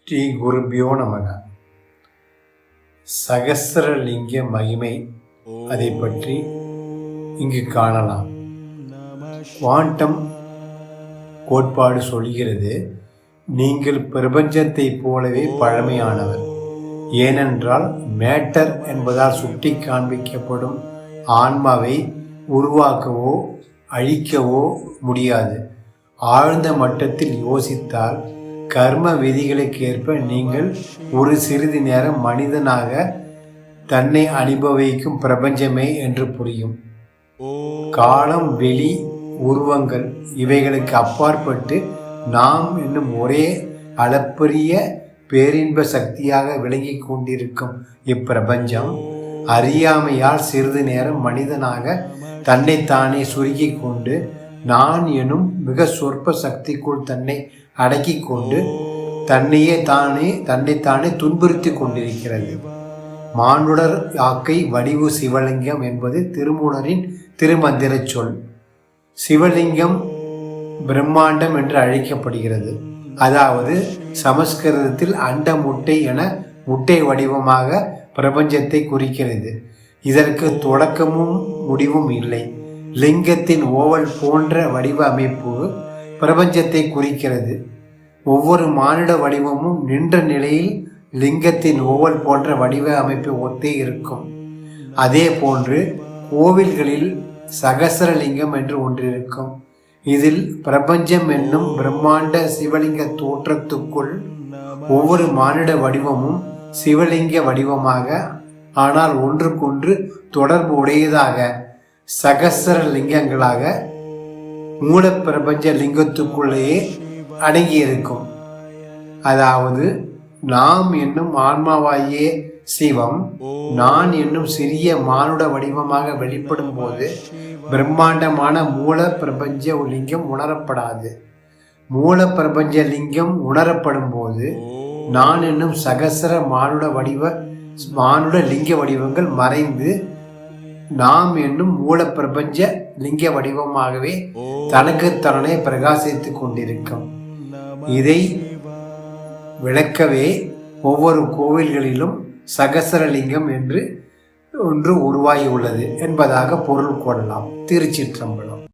ஸ்ரீ குருபியோ நமக. சகஸ்ரலிங்க மகிமை அதை பற்றி இங்கு காணலாம். குவாண்டம் கோட்பாடு சொல்கிறது, நீங்கள் பிரபஞ்சத்தை போலவே பழமையானவர். ஏனென்றால் மேட்டர் என்பதால் சுட்டி காண்பிக்கப்படும் ஆன்மாவை உருவாக்கவோ அழிக்கவோ முடியாது. ஆழ்ந்த மட்டத்தில் யோசித்தால் கர்ம விதிகளுக்கேற்ப நீங்கள் ஒரு சிறிது நேரம் மனிதனாக தன்னை அனுபவிக்கும் பிரபஞ்சமே என்று புரியும். காலம், வெளி, உருவங்கள் இவைகளுக்கு அப்பாற்பட்டு நாம் என்னும் ஒரே அளப்பரிய பேரின்ப சக்தியாக விளங்கி கொண்டிருக்கும் இப்பிரபஞ்சம் அறியாமையால் சிறிது நேரம் மனிதனாக தன்னைத்தானே சுருக்கி கொண்டு நான் எனும் மிக சொற்ப சக்திக்குள் தன்னை அடக்கி கொண்டு தன்னைத்தானே துன்புறுத்தி கொண்டிருக்கிறது. மானுடர் யாக்கை வடிவு சிவலிங்கம் என்பது திருமூலரின் திருமந்திர சொல். சிவலிங்கம் பிரம்மாண்டம் என்று அழைக்கப்படுகிறது. அதாவது சமஸ்கிருதத்தில் அண்ட முட்டை என முட்டை வடிவமாக பிரபஞ்சத்தை குறிக்கிறது. இதற்கு தொடக்கமும் முடிவும் இல்லை. லிங்கத்தின் ஓவல் போன்ற வடிவ அமைப்பு பிரபஞ்சத்தை குறிக்கிறது. ஒவ்வொரு மானிட வடிவமும் நின்ற நிலையில் லிங்கத்தின் ஓவல் போன்ற வடிவ அமைப்பு ஒத்தே இருக்கும். அதே போன்று கோவில்களில் சகஸ்ரலிங்கம் என்று ஒன்று இருக்கும். இதில் பிரபஞ்சம் என்னும் பிரம்மாண்ட சிவலிங்க தோற்றத்துக்குள் ஒவ்வொரு மானிட வடிவமும் சிவலிங்க வடிவமாக, ஆனால் ஒன்றுக்கொன்று தொடர்பு உடையதாக சகஸ்ரலிங்கங்களாக மூல பிரபஞ்ச லிங்கத்துக்குள்ளேயே அடங்கியிருக்கும். அதாவது நாம் என்னும் ஆன்மாவாகிய சிவம் நான் என்னும் சிறிய மானுட வடிவமாக வெளிப்படும் போது பிரம்மாண்டமான மூல பிரபஞ்ச லிங்கம் உணரப்படாது. மூல பிரபஞ்ச லிங்கம் உணரப்படும் போது நான் என்னும் சகஸ்ர மானுட லிங்க வடிவங்கள் மறைந்து நாம் என்னும் மூல பிரபஞ்ச லிங்க வடிவமாகவே தனக்குத்தானே பிரகாசித்துக் கொண்டிருக்கும். இதை விளக்கவே ஒவ்வொரு கோவில்களிலும் சகஸ்ரலிங்கம் என்று ஒன்று உருவாகியுள்ளது என்பதாக பொருள் கொள்ளலாம். திருச்சிற்றம்பலம்.